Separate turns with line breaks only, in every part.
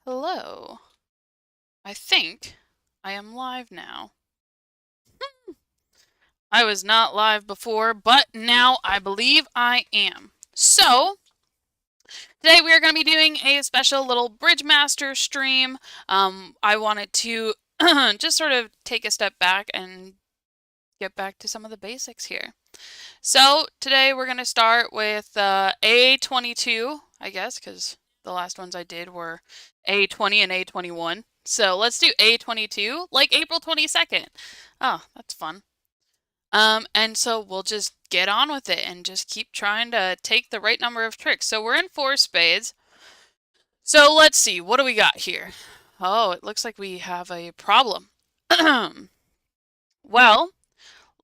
Hello. I think I am live now. I was not live before, but now I believe I am. So, today we are going to be doing a special little Bridgemaster stream. I wanted to just sort of take a step back and get back to some of the basics here. So, today we're going to start with A22, I guess, because the last ones I did were A20 and A21. So let's do A22, like April 22nd. Oh, that's fun. And so we'll just get on with it and just keep trying to take the right number of tricks. So we're in 4 spades. So let's see, what do we got here? Oh, it looks like we have a problem. Well,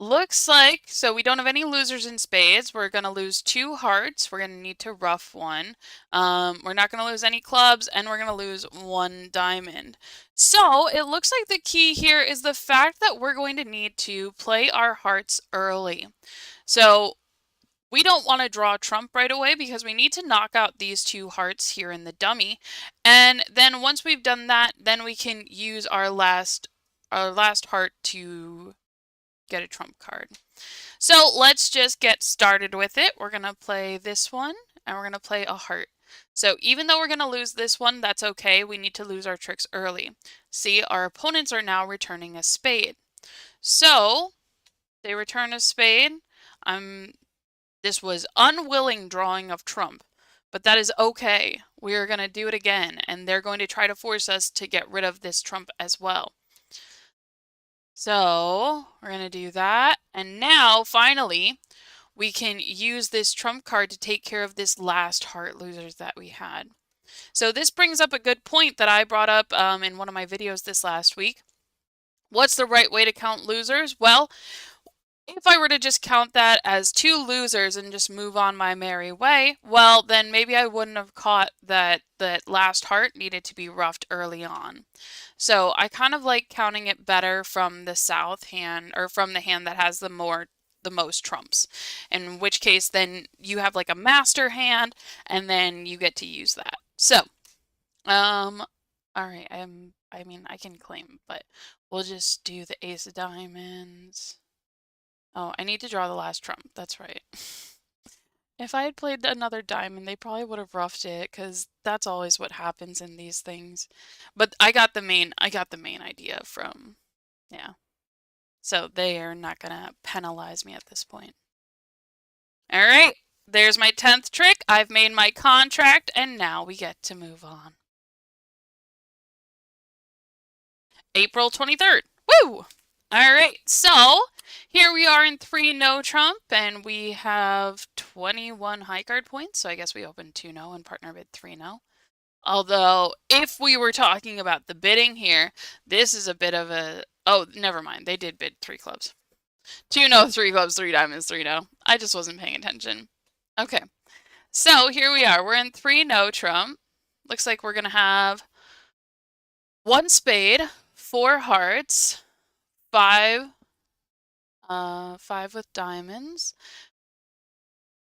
looks like, so we don't have any losers in spades. We're going to lose 2 hearts. We're going to need to rough 1. We're not going to lose any clubs, and we're going to lose 1 diamond. So it looks like the key here is the fact that we're going to need to play our hearts early. So we don't want to draw a trump right away because we need to knock out these 2 hearts here in the dummy. And then once we've done that, then we can use our last heart to get a trump card. So let's just get started with it. We're going to play this one, and we're going to play a heart. So even though we're going to lose this one, that's okay. We need to lose our tricks early. See, our opponents are now returning a spade. So they return a spade. This was unwilling drawing of trump, but that is okay. We are going to do it again, and they're going to try to force us to get rid of this trump as well. So we're going to do that. And now, finally, we can use this trump card to take care of this last heart losers that we had. So this brings up a good point that I brought up in one of my videos this last week. What's the right way to count losers? Well, if I were to just count that as 2 losers and just move on my merry way, well, then maybe I wouldn't have caught that last heart needed to be roughed early on. So I kind of like counting it better from the south hand, or from the hand that has the most trumps. In which case, then you have like a master hand, and then you get to use that. So, all right, I mean, I can claim, but we'll just do the ace of diamonds. Oh, I need to draw the last trump. That's right. If I had played another diamond, they probably would have roughed it, because that's always what happens in these things. But I got the main idea from, yeah. So they are not gonna penalize me at this point. All right, there's my 10th trick. I've made my contract, and now we get to move on. April 23rd. Woo! All right, so here we are in 3 no trump, and we have 21 high card points, so I guess we opened 2 no and partner bid 3 no. Although, if we were talking about the bidding here, this is a bit of a... Oh, never mind. They did bid 3 clubs. 2 no, 3 clubs, 3 diamonds, 3 no. I just wasn't paying attention. Okay, so here we are. We're in 3 no trump. Looks like we're going to have 1 spade, 4 hearts, 5 with diamonds.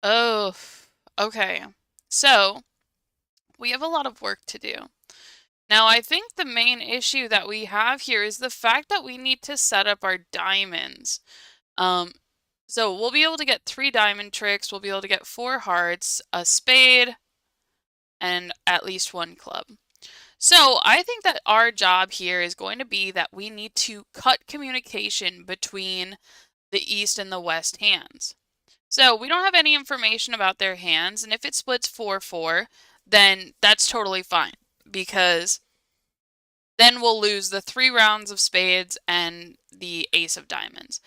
Oh, okay. So, we have a lot of work to do. Now, I think the main issue that we have here is the fact that we need to set up our diamonds. So we'll be able to get 3 diamond tricks, we'll be able to get 4 hearts, a spade, and at least 1 club. So I think that our job here is going to be that we need to cut communication between the east and the west hands. So we don't have any information about their hands, and if it splits 4-4, then that's totally fine, because then we'll lose the 3 rounds of spades and the ace of diamonds.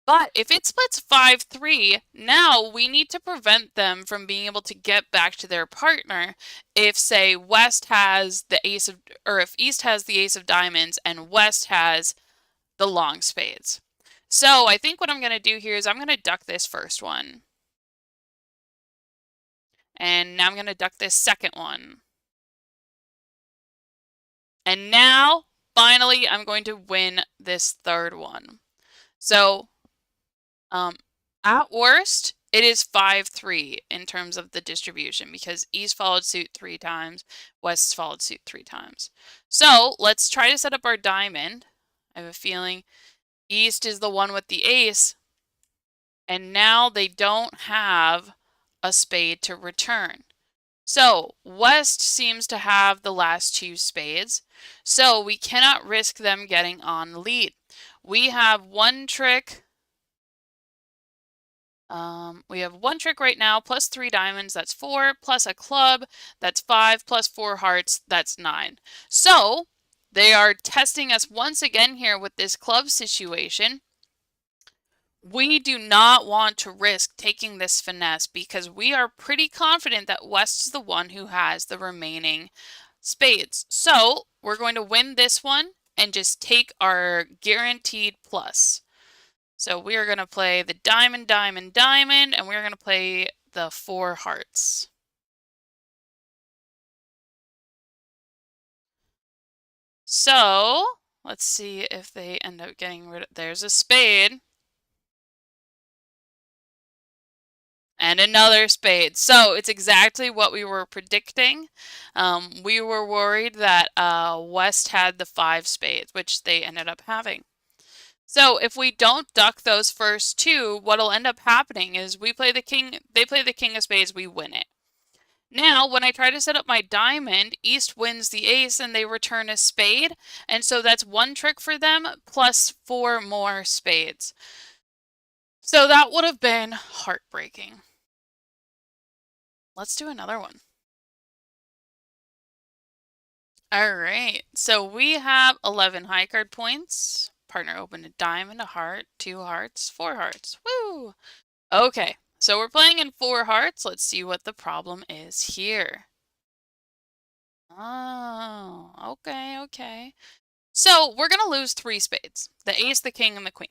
But if it splits 5-3, now we need to prevent them from being able to get back to their partner if, say, West has the ace of, or if East has the ace of diamonds and West has the long spades. So I think what I'm going to do here is I'm going to duck this first one. And now I'm going to duck this second one. And now, finally, I'm going to win this third one. So, at worst, It is 5-3 in terms of the distribution because East followed suit 3 times, West followed suit 3 times. So let's try to set up our diamond. I have a feeling East is the one with the ace, and now they don't have a spade to return. So West seems to have the last 2 spades, so we cannot risk them getting on the lead. We have one trick. We have one trick right now, plus 3 diamonds, that's 4, plus a club, that's 5, plus 4 hearts, that's 9. So they are testing us once again here with this club situation. We do not want to risk taking this finesse because we are pretty confident that West is the one who has the remaining spades. So we're going to win this one and just take our guaranteed plus. So we are going to play the diamond, diamond, diamond, and we're going to play the 4 hearts. So let's see if they end up getting rid of, there's a spade. And another spade. So it's exactly what we were predicting. We were worried that West had the 5 spades, which they ended up having. So if we don't duck those first 2, what'll end up happening is we play the king, they play the king of spades, we win it. Now, when I try to set up my diamond, East wins the ace and they return a spade. And so that's one trick for them, plus 4 more spades. So that would have been heartbreaking. Let's do another one. All right, so we have 11 high card points. Partner opened a diamond, a heart, 2 hearts, 4 hearts. Woo! Okay, so we're playing in 4 hearts. Let's see what the problem is here. Oh, okay. So we're going to lose 3 spades. The ace, the king, and the queen.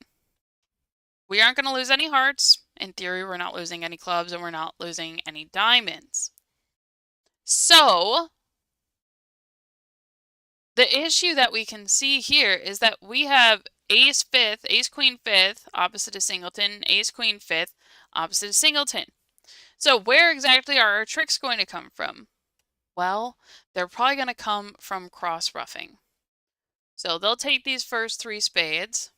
We aren't going to lose any hearts. In theory, we're not losing any clubs, and we're not losing any diamonds. So the issue that we can see here is that we have ace fifth, ace queen fifth, opposite of singleton, ace queen fifth, opposite of singleton. So where exactly are our tricks going to come from? Well, they're probably going to come from cross ruffing. So they'll take these first 3 spades,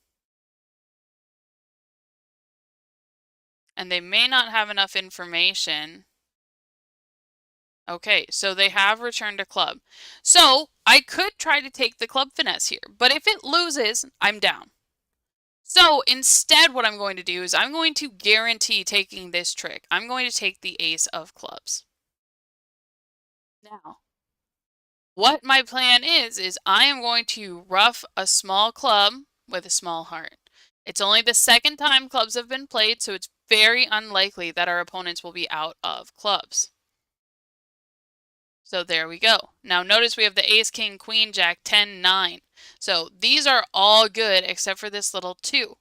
and they may not have enough information. Okay, so they have returned a club. So I could try to take the club finesse here, but if it loses, I'm down. So instead, what I'm going to do is I'm going to guarantee taking this trick. I'm going to take the ace of clubs. Now, what my plan is I am going to ruff a small club with a small heart. It's only the second time clubs have been played, so it's very unlikely that our opponents will be out of clubs. So there we go. Now notice we have the ace, king, queen, jack, 10, 9. So these are all good except for this little 2.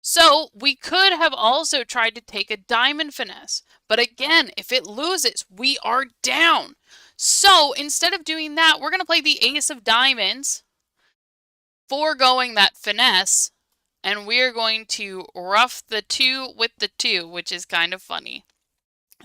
So we could have also tried to take a diamond finesse. But again, if it loses, we are down. So instead of doing that, we're going to play the ace of diamonds, foregoing that finesse, and we're going to ruff the 2 with the 2, which is kind of funny.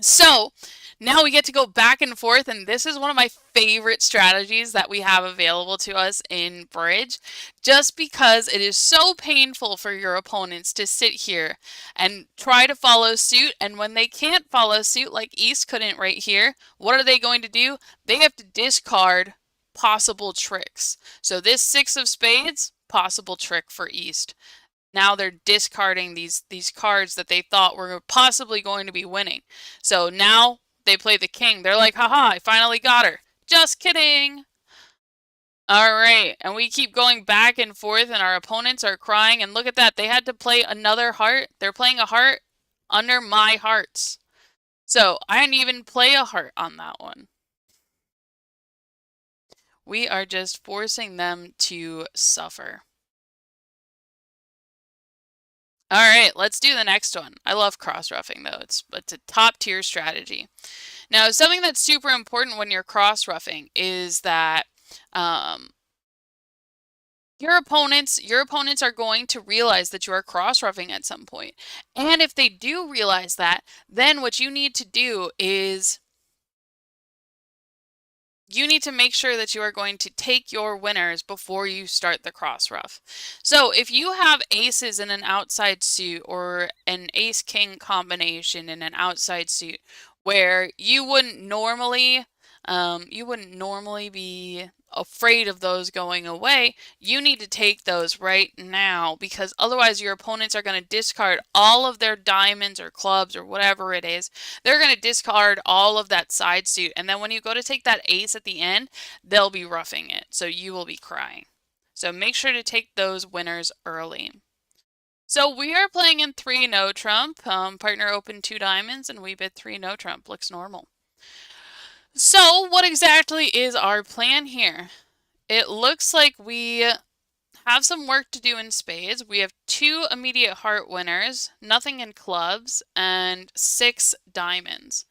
So now we get to go back and forth, and this is one of my favorite strategies that we have available to us in Bridge, just because it is so painful for your opponents to sit here and try to follow suit, and when they can't follow suit like East couldn't right here, what are they going to do? They have to discard possible tricks. So this 6 of spades, possible trick for East. Now they're discarding these cards that they thought were possibly going to be winning. So now they play the king. They're like, haha, I finally got her. Just kidding. All right, and we keep going back and forth, and our opponents are crying. And look at that. They had to play another heart. They're playing a heart under my hearts. So I didn't even play a heart on that one. We are just forcing them to suffer. All right, let's do the next one. I love cross-ruffing, though. It's a top-tier strategy. Now, something that's super important when you're cross-ruffing is that Your opponents are going to realize that you are cross-ruffing at some point. And if they do realize that, then what you need to do is you need to make sure that you are going to take your winners before you start the cross ruff. So if you have aces in an outside suit or an ace-king combination in an outside suit where you wouldn't normally be afraid of those going away, you need to take those right now because otherwise your opponents are going to discard all of their diamonds or clubs or whatever it is. They're going to discard all of that side suit, and then when you go to take that ace at the end, they'll be roughing it, so you will be crying. So make sure to take those winners early. So we are playing in 3 no trump. Partner opened 2 diamonds and we bid 3 no trump. Looks normal. So what exactly is our plan here? It looks like we have some work to do in spades. We have 2 immediate heart winners, nothing in clubs, and 6 diamonds.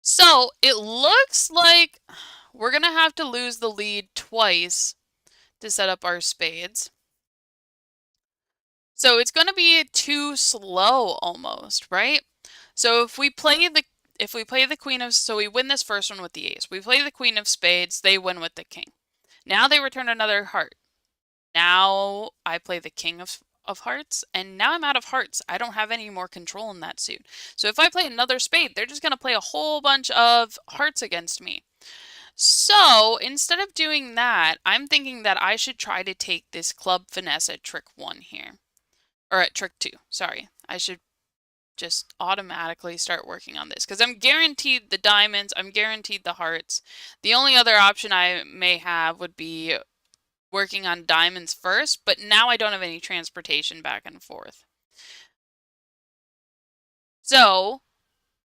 So it looks like we're going to have to lose the lead twice to set up our spades. So it's going to be too slow almost, right? So if we play the queen of, so we win this first one with the ace. We play the queen of spades, they win with the king. Now they return another heart. Now I play the king of hearts, and now I'm out of hearts. I don't have any more control in that suit. So if I play another spade, they're just going to play a whole bunch of hearts against me. So instead of doing that, I'm thinking that I should try to take this club finesse at trick 1 here. Or at trick 2, sorry. I should just automatically start working on this because I'm guaranteed the diamonds, I'm guaranteed the hearts. The only other option I may have would be working on diamonds first, but now I don't have any transportation back and forth. So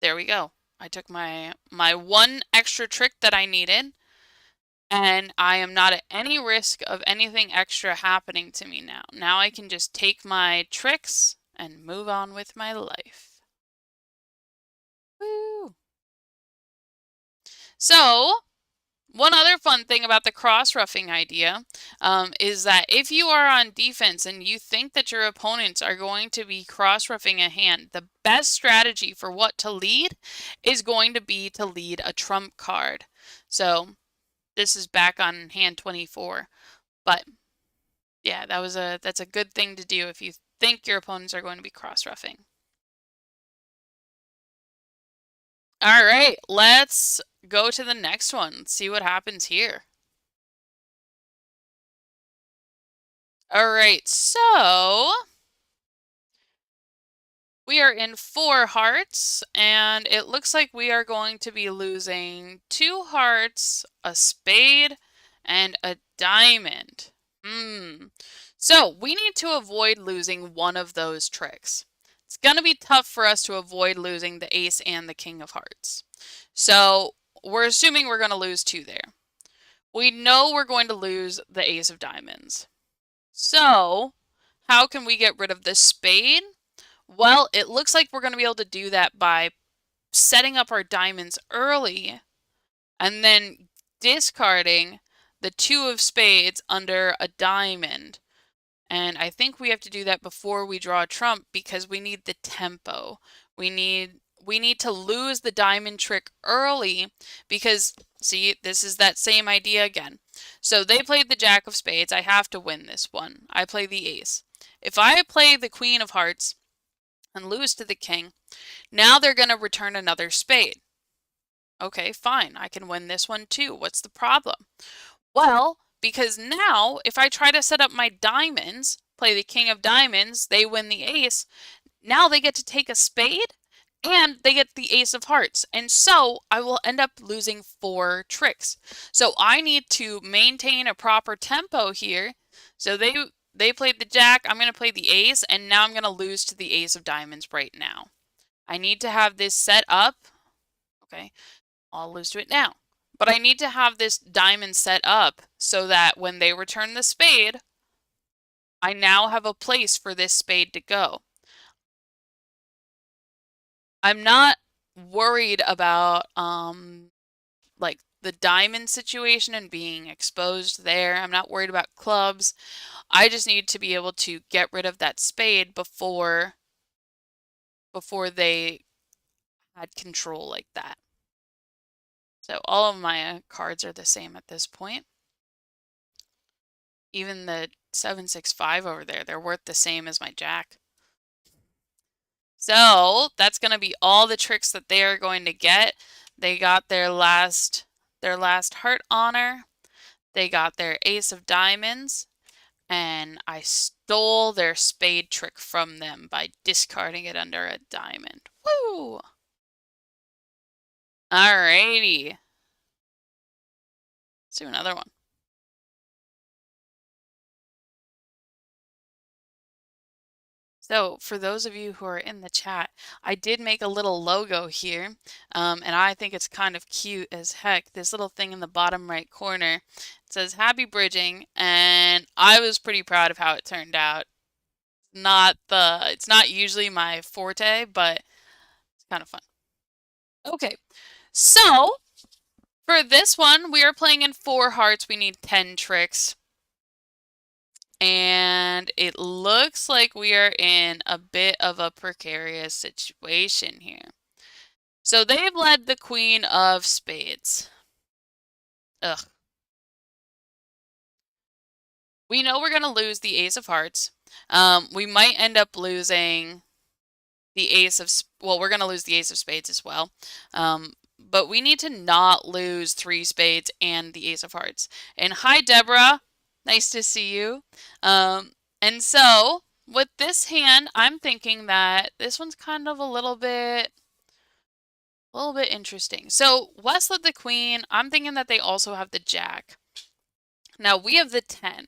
there we go. I took my one extra trick that I needed, and I am not at any risk of anything extra happening to me now. Now I can just take my tricks and move on with my life. Woo! So one other fun thing about the cross-ruffing idea is that if you are on defense and you think that your opponents are going to be cross-ruffing a hand, the best strategy for what to lead is going to be to lead a trump card. So this is back on hand 24, but yeah, that's a good thing to do if you think your opponents are going to be cross-ruffing. All right, let's go to the next one. See what happens here. All right, so we are in 4 hearts, and it looks like we are going to be losing 2 hearts, a spade, and a diamond. So we need to avoid losing one of those tricks. It's going to be tough for us to avoid losing the ace and the king of hearts. So we're assuming we're going to lose 2 there. We know we're going to lose the ace of diamonds. So how can we get rid of this spade? Well, it looks like we're going to be able to do that by setting up our diamonds early and then discarding the 2 of spades under a diamond. And I think we have to do that before we draw a trump because we need the tempo. We need to lose the diamond trick early because, see, this is that same idea again. So they played the jack of spades. I have to win this one. I play the ace. If I play the queen of hearts and lose to the king, now they're going to return another spade. Okay, fine. I can win this one too. What's the problem? Well, because now if I try to set up my diamonds, play the king of diamonds, they win the ace, now they get to take a spade and they get the ace of hearts. And so I will end up losing 4 tricks. So I need to maintain a proper tempo here. So they played the jack, I'm going to play the ace, and now I'm going to lose to the ace of diamonds right now. I need to have this set up. Okay, I'll lose to it now. But I need to have this diamond set up so that when they return the spade, I now have a place for this spade to go. I'm not worried about like the diamond situation and being exposed there. I'm not worried about clubs. I just need to be able to get rid of that spade before they had control like that. So all of my cards are the same at this point. Even the 7-6-5 over there, they're worth the same as my jack. So that's going to be all the tricks that they are going to get. They got their last heart honor. They got their ace of diamonds. And I stole their spade trick from them by discarding it under a diamond. Woo! Alrighty. Let's do another one. So, for those of you who are in the chat, I did make a little logo here, and I think it's kind of cute as heck. This little thing in the bottom right corner, it says Happy Bridging, and I was pretty proud of how it turned out. It's not usually my forte, but it's kind of fun. Okay, so for this one, we are playing in 4 hearts. We need 10 tricks. And it looks like we are in a bit of a precarious situation here. So they've led the Queen of Spades. Ugh. We know we're going to lose the Ace of Hearts. We might end up losing the Ace of... Well, we're going to lose the Ace of Spades as well. But we need to not lose 3 spades and the Ace of Hearts. And hi, Deborah. Nice to see you. And so, with this hand, I'm thinking that this one's kind of a little bit interesting. So, West led the Queen. I'm thinking that they also have the Jack. Now, we have the 10.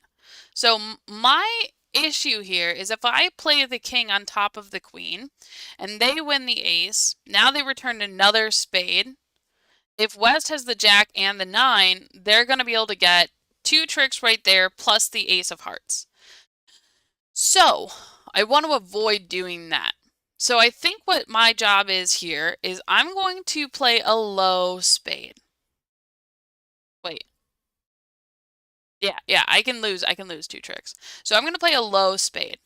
So, my issue here is if I play the King on top of the Queen, and they win the Ace, now they return another spade. If West has the Jack and the 9, they're going to be able to get 2 tricks right there, plus the Ace of Hearts. So, I want to avoid doing that. So I think what my job is here is I'm going to play a low spade. Wait. Yeah, I can lose 2 tricks. So I'm going to play a low spade.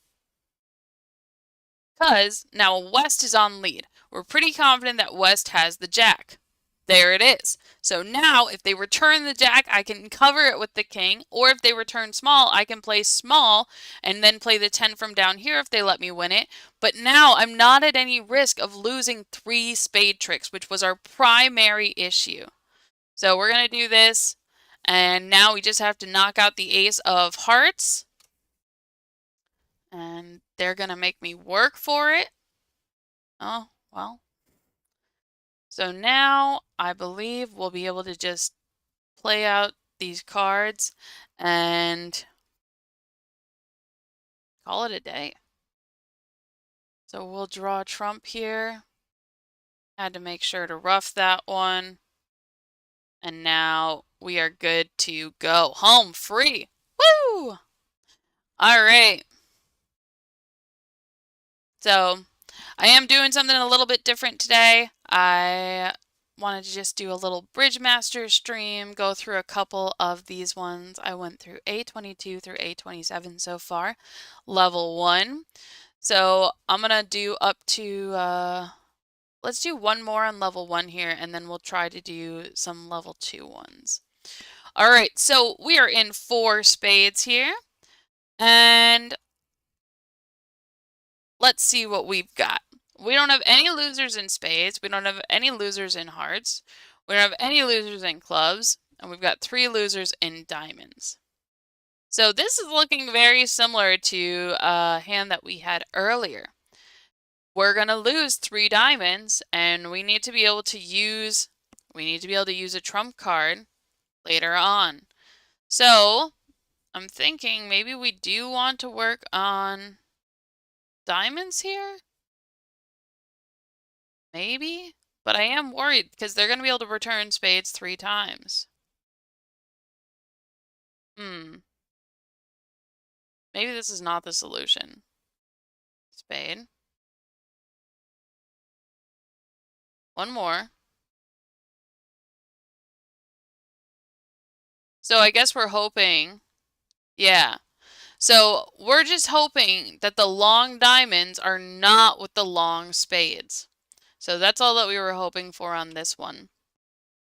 Because now West is on lead. We're pretty confident that West has the Jack. There it is. So now, if they return the Jack, I can cover it with the King. Or if they return small, I can play small and then play the 10 from down here if they let me win it. But now, I'm not at any risk of losing 3 spade tricks, which was our primary issue. So we're going to do this. And now we just have to knock out the Ace of Hearts. And they're going to make me work for it. Oh, well. So now I believe we'll be able to just play out these cards and call it a day. So we'll draw trump here. Had to make sure to rough that one. And now we are good to go. Home free. Woo! All right. So I am doing something a little bit different today. I wanted to just do a little Bridgemaster stream, go through a couple of these ones. I went through A22 through A27 so far, level 1. So I'm going to do up to, let's do one more on level 1 here, and then we'll try to do some level 2 ones. All right, so we are in 4 spades here, and let's see what we've got. We don't have any losers in spades. We don't have any losers in hearts. We don't have any losers in clubs. And we've got 3 losers in diamonds. So this is looking very similar to a hand that we had earlier. We're going to lose 3 diamonds, and we need to be able to use a trump card later on. So I'm thinking maybe we do want to work on diamonds here. Maybe, but I am worried because they're going to be able to return spades 3 times. Maybe this is not the solution. Spade. One more. So I guess we're hoping, yeah. So we're just hoping that the long diamonds are not with the long spades. So that's all that we were hoping for on this one.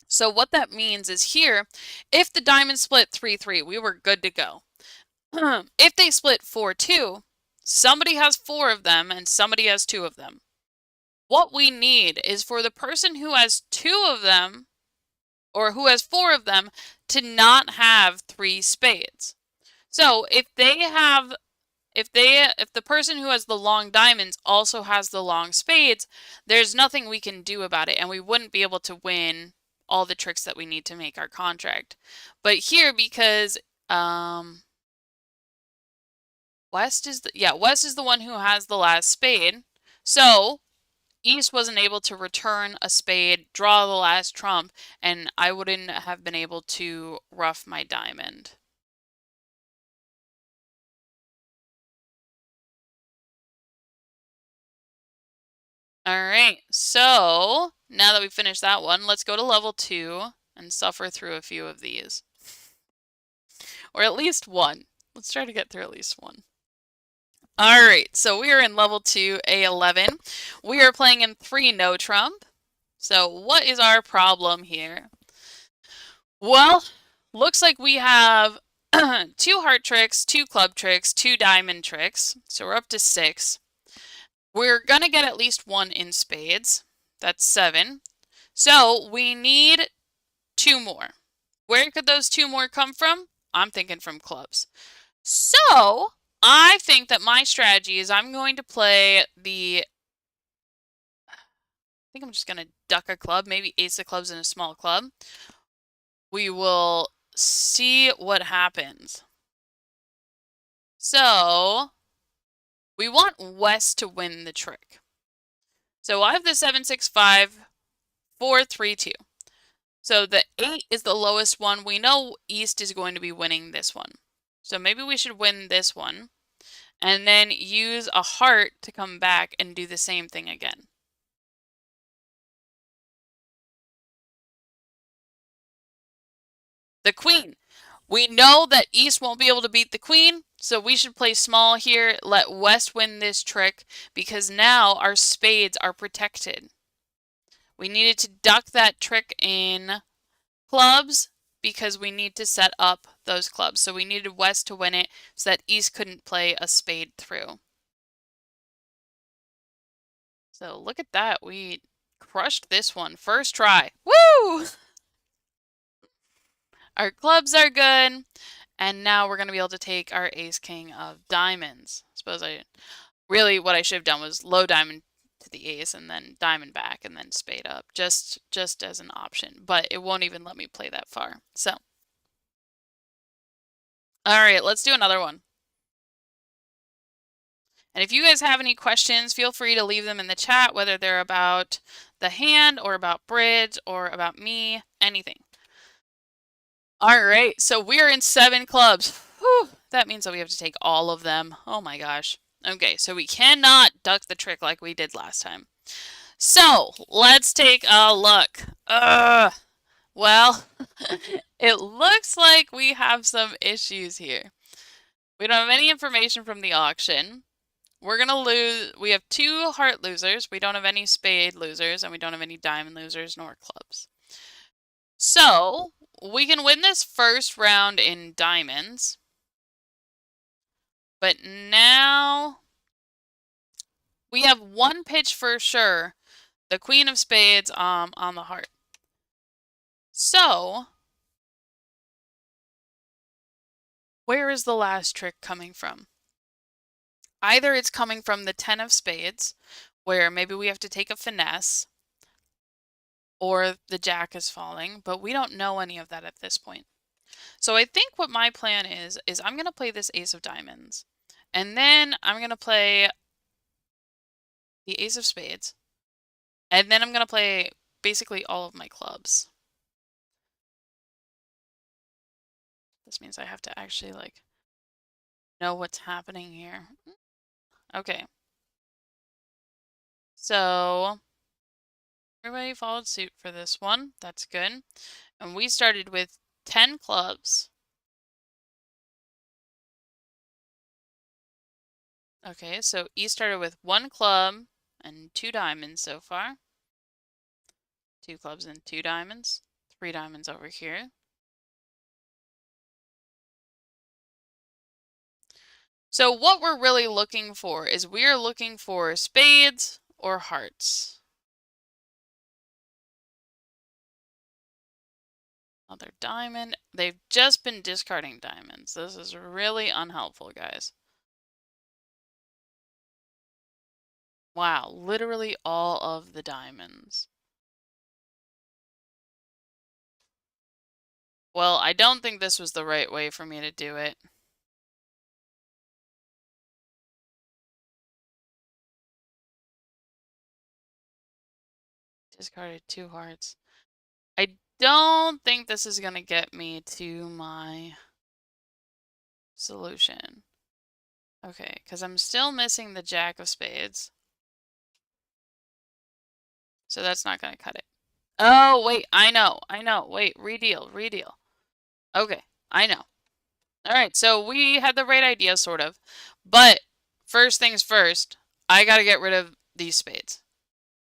So what that means is here, if the diamond split 3-3, we were good to go. If they split 4-2, somebody has 4 of them and somebody has 2 of them. What we need is for the person who has 2 of them, or who has 4 of them, to not have 3 spades. So if the person who has the long diamonds also has the long spades, there's nothing we can do about it, and we wouldn't be able to win all the tricks that we need to make our contract. But here, because West is the one who has the last spade, so East wasn't able to return a spade, draw the last trump, and I wouldn't have been able to ruff my diamond. Alright, so now that we've finished that one, let's go to level 2 and suffer through a few of these. Or at least one. Let's try to get through at least one. Alright, so we are in level 2, A11. We are playing in 3 no trump. So what is our problem here? Well, looks like we have 2 heart tricks, 2 club tricks, 2 diamond tricks. So we're up to 6. We're going to get at least 1 in spades. That's 7. So we need 2 more. Where could those 2 more come from? I'm thinking from clubs. So I think that my strategy is I'm going to play I think I'm just going to duck a club, maybe ace of clubs in a small club. We will see what happens. So we want West to win the trick. So I have the 7-6-5, 4-3-2. So the 8 is the lowest one. We know East is going to be winning this one. So maybe we should win this one. And then use a heart to come back and do the same thing again. The queen. We know that East won't be able to beat the queen, so we should play small here, let West win this trick, because now our spades are protected. We needed to duck that trick in clubs because we need to set up those clubs. So we needed West to win it so that East couldn't play a spade through. So look at that. We crushed this one. First try. Woo! Our clubs are good. And now we're going to be able to take our ace king of diamonds. Really what I should have done was low diamond to the ace and then diamond back and then spade up just as an option, but it won't even let me play that far. So all right, let's do another one. And if you guys have any questions, feel free to leave them in the chat, whether they're about the hand or about bridge or about me, anything. All right, so we're in 7 clubs. Whew, that means that we have to take all of them. Oh my gosh. Okay, so we cannot duck the trick like we did last time. So let's take a look. Well, it looks like we have some issues here. We don't have any information from the auction. We're going to lose. We have 2 heart losers. We don't have any spade losers, and we don't have any diamond losers nor clubs. So we can win this first round in diamonds. But now we have 1 pitch for sure. The queen of spades on the heart. So where is the last trick coming from? Either it's coming from the 10 of spades, where maybe we have to take a finesse, or the jack is falling, but we don't know any of that at this point. So I think what my plan is I'm going to play this ace of diamonds, and then I'm going to play the ace of spades, and then I'm going to play basically all of my clubs. This means I have to actually, like, know what's happening here. Okay. So everybody followed suit for this one. That's good. And we started with 10 clubs. Okay, so E started with 1 club and 2 diamonds so far. 2 clubs and 2 diamonds. 3 diamonds over here. So what we're really looking for is we are looking for spades or hearts. Another diamond. They've just been discarding diamonds. This is really unhelpful, guys. Wow, literally all of the diamonds. Well, I don't think this was the right way for me to do it. Discarded 2 hearts. I don't think this is going to get me to my solution. Okay, because I'm still missing the Jack of Spades. So that's not going to cut it. Oh, wait, I know. Wait, redeal. Okay, I know. All right, so we had the right idea, sort of. But first things first, I got to get rid of these spades.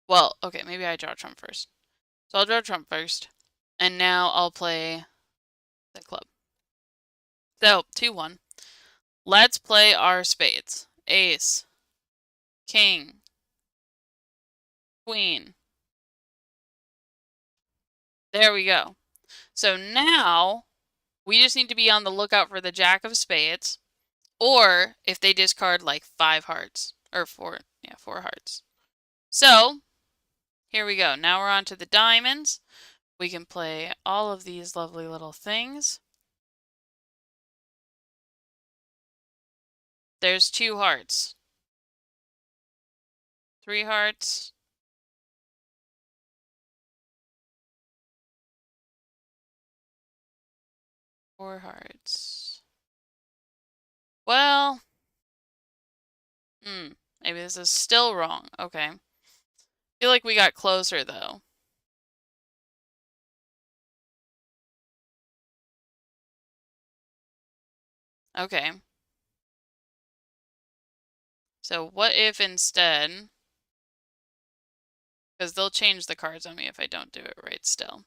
Well, okay, maybe I draw trump first. So I'll draw trump first. And now I'll play the club. So, 2-1. Let's play our spades. Ace, king, queen. There we go. So now we just need to be on the lookout for the Jack of Spades, or if they discard like 5 hearts, or 4 hearts. So here we go. Now we're on to the diamonds. We can play all of these lovely little things. There's 2 hearts. 3 hearts. 4 hearts. Well, maybe this is still wrong. Okay. I feel like we got closer though. Okay. So what if instead, because they'll change the cards on me if I don't do it right still.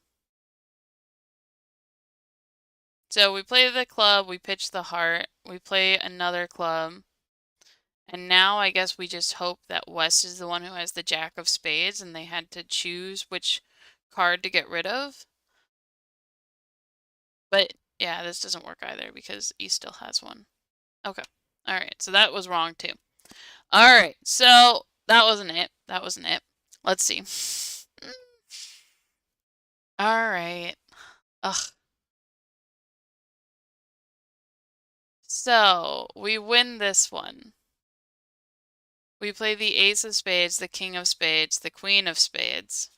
So we play the club, we pitch the heart, we play another club, and now I guess we just hope that West is the one who has the Jack of Spades and they had to choose which card to get rid of. But yeah, this doesn't work either because East still has one. Okay. Alright, so that was wrong too. Alright, so that wasn't it. Let's see. Alright. Ugh. So, we win this one. We play the Ace of Spades, the King of Spades, the Queen of Spades.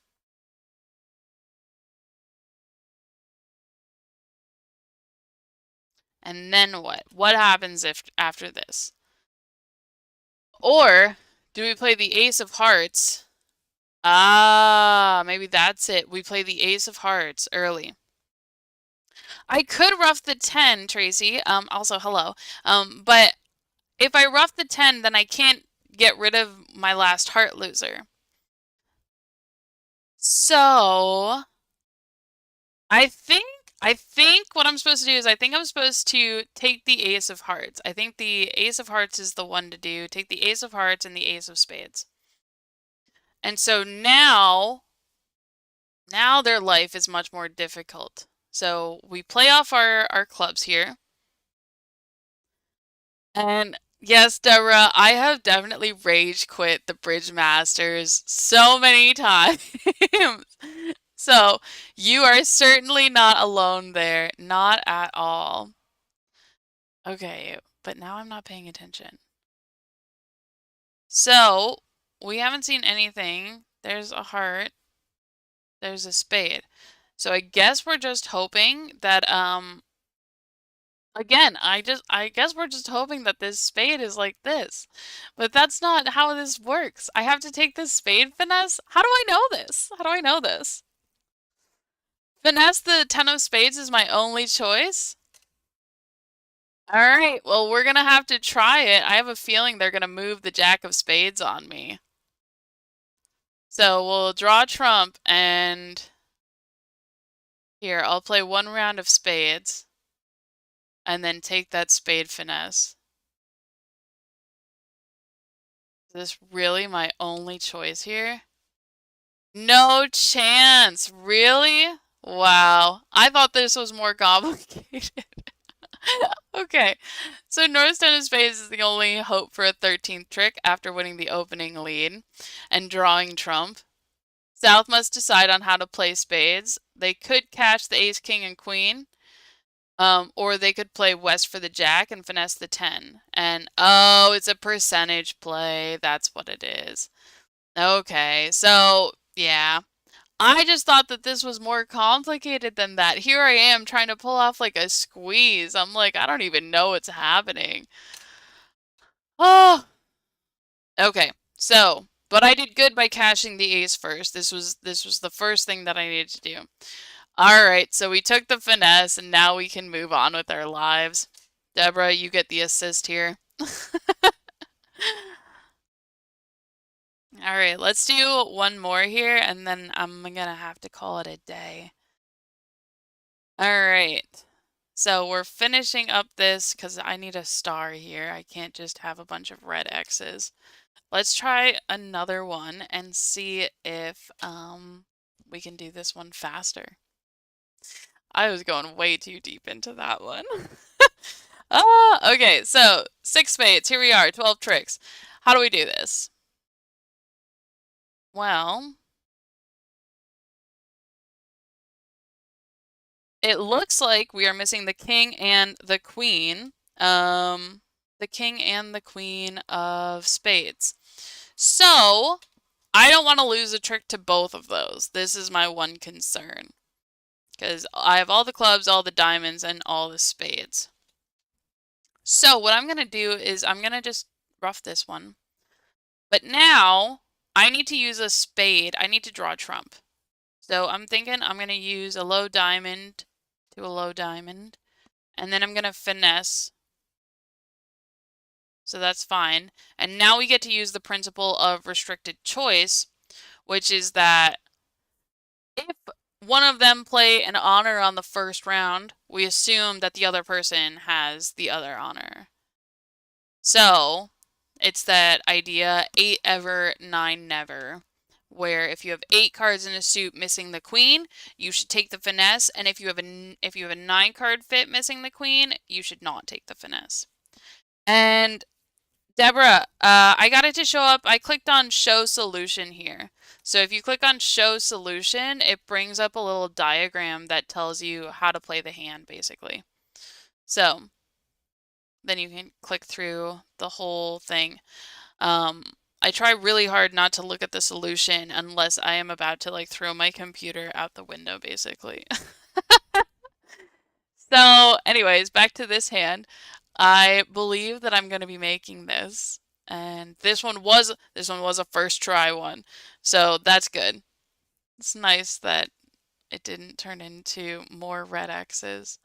And then what? What happens if after this? Or do we play the Ace of Hearts? Ah, maybe that's it. We play the Ace of Hearts early. I could rough the 10, Tracy. Also, hello. But if I rough the 10, then I can't get rid of my last heart loser. So, I think what I'm supposed to do is I think I'm supposed to take the Ace of Hearts. I think the Ace of Hearts is the one to do. Take the Ace of Hearts and the Ace of Spades. And so now their life is much more difficult. So we play off our clubs here. And yes, Deborah, I have definitely rage quit the Bridgemasters so many times. So you are certainly not alone there. Not at all. Okay, but now I'm not paying attention. So we haven't seen anything. There's a heart. There's a spade. So I guess we're just hoping that again, I guess we're just hoping that this spade is like this. But that's not how this works. I have to take this spade finesse? How do I know this? How do I know this? Finesse the 10 of spades is my only choice? All right, well, we're gonna have to try it. I have a feeling they're gonna move the Jack of Spades on me. So we'll draw trump, and here, I'll play one round of spades, and then take that spade finesse. Is this really my only choice here? No chance! Really? Wow. I thought this was more complicated. Okay, so North Ten of Spades is the only hope for a 13th trick after winning the opening lead and drawing trump. South must decide on how to play spades. They could cash the ace, king, and queen, or they could play West for the Jack and finesse the 10. And oh, it's a percentage play. That's what it is. Okay, so yeah. I just thought that this was more complicated than that. Here I am trying to pull off like a squeeze. I'm like, I don't even know what's happening. Oh, okay. So, but I did good by cashing the ace first. This was the first thing that I needed to do. All right, so we took the finesse, and now we can move on with our lives. Deborah, you get the assist here. All right, let's do one more here, and then I'm gonna have to call it a day. All right, so we're finishing up this because I need a star here. I can't just have a bunch of red X's. Let's try another one and see if we can do this one faster. I was going way too deep into that one. Okay, so 6 spades. Here we are, 12 tricks. How do we do this? Well, it looks like we are missing the king and the queen. The king and the queen of spades. So, I don't want to lose a trick to both of those. This is my one concern. Because I have all the clubs, all the diamonds, and all the spades. So, what I'm going to do is I'm going to just rough this one. But now, I need to use a spade. I need to draw trump. So, I'm thinking I'm going to use a low diamond to a low diamond. And then I'm going to finesse. So that's fine. And now we get to use the principle of restricted choice, which is that if one of them play an honor on the first round, we assume that the other person has the other honor. So it's that idea, 8 ever, 9 never, where if you have 8 cards in a suit missing the queen, you should take the finesse, and if you have a 9 card fit missing the queen, you should not take the finesse. And Deborah, I got it to show up. I clicked on show solution here. So if you click on show solution, it brings up a little diagram that tells you how to play the hand, basically. So then you can click through the whole thing. I try really hard not to look at the solution unless I am about to like throw my computer out the window, basically. So anyways, back to this hand. I believe that I'm going to be making this, and this one was a first try one, so that's good. It's nice that it didn't turn into more red X's.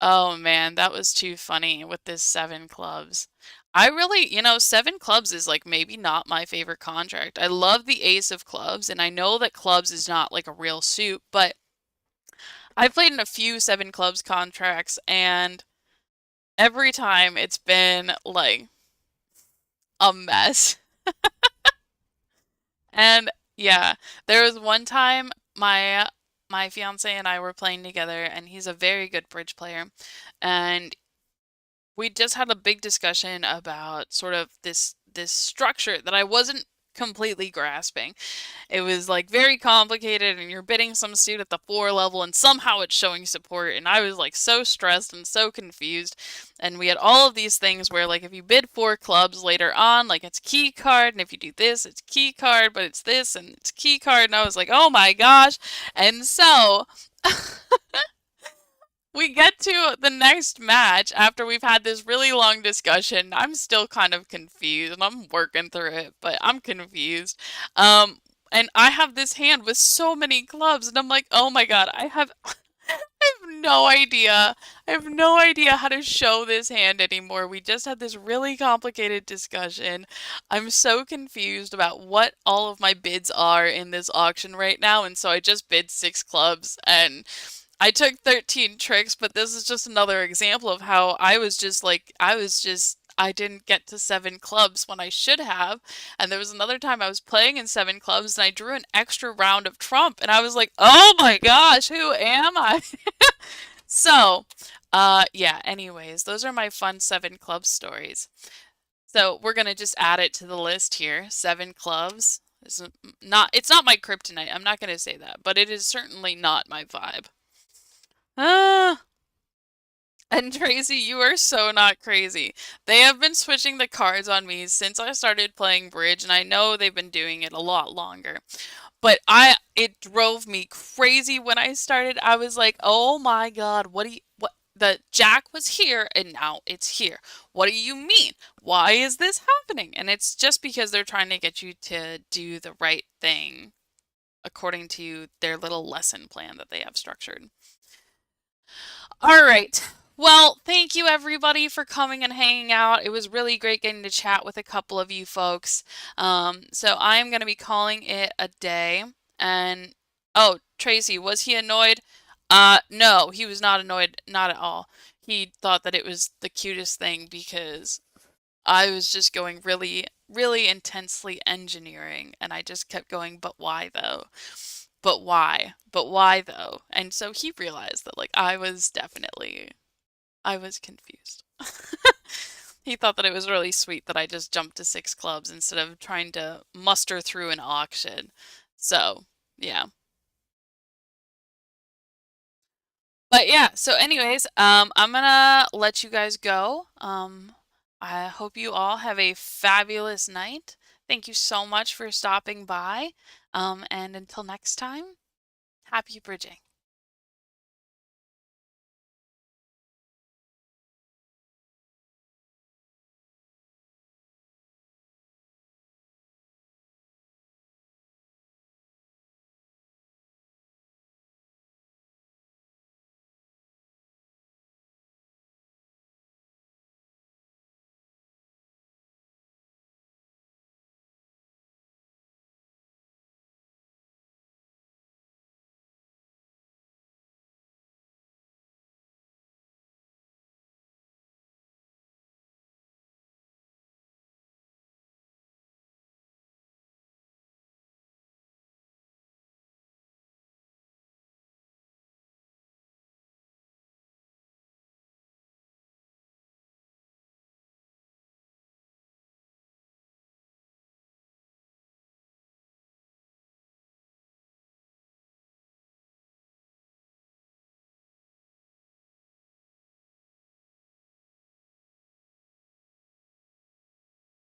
Oh man, that was too funny with this 7 clubs. I really, 7 clubs is like maybe not my favorite contract. I love the ace of clubs, and I know that clubs is not like a real suit, but I've played in a few 7 clubs contracts, and every time it's been like a mess. And yeah, there was one time my fiance and I were playing together, and he's a very good bridge player, and we just had a big discussion about sort of this structure that I wasn't completely grasping. It was like very complicated, and you're bidding some suit at the 4 level, and somehow it's showing support, and I was like so stressed and so confused. And we had all of these things where like if you bid 4 clubs later on, like it's key card, and if you do this, it's key card, but it's this and it's key card, and I was like, oh my gosh. And so we get to the next match after we've had this really long discussion. I'm still kind of confused, and I'm working through it, but I'm confused. And I have this hand with so many clubs, and I'm like, oh my god, I have no idea. I have no idea how to show this hand anymore. We just had this really complicated discussion. I'm so confused about what all of my bids are in this auction right now, and so I just bid 6 clubs and I took 13 tricks, but this is just another example of how I didn't get to 7 clubs when I should have. And there was another time I was playing in 7 clubs and I drew an extra round of trump and I was like, oh my gosh, who am I? So, yeah, anyways, those are my fun 7 club stories. So we're gonna just add it to the list here. 7 clubs. It's not my kryptonite. I'm not gonna say that, but it is certainly not my vibe. Ah, and Tracy, you are so not crazy. They have been switching the cards on me since I started playing bridge, and I know they've been doing it a lot longer. But it drove me crazy when I started. I was like, "Oh my God, what the jack was here and now it's here. What do you mean? Why is this happening?" And it's just because they're trying to get you to do the right thing according to their little lesson plan that they have structured. All right. Well, thank you everybody for coming and hanging out. It was really great getting to chat with a couple of you folks. So I'm going to be calling it a day. And oh, Tracy, was he annoyed? No, he was not annoyed, not at all. He thought that it was the cutest thing because I was just going really, really intensely engineering, and I just kept going, but why though? But why? But why though? And so he realized that like I was confused. He thought that it was really sweet that I just jumped to 6 clubs instead of trying to muster through an auction. So, yeah. But yeah, so anyways, I'm gonna let you guys go. I hope you all have a fabulous night. Thank you so much for stopping by. And until next time, happy bridging.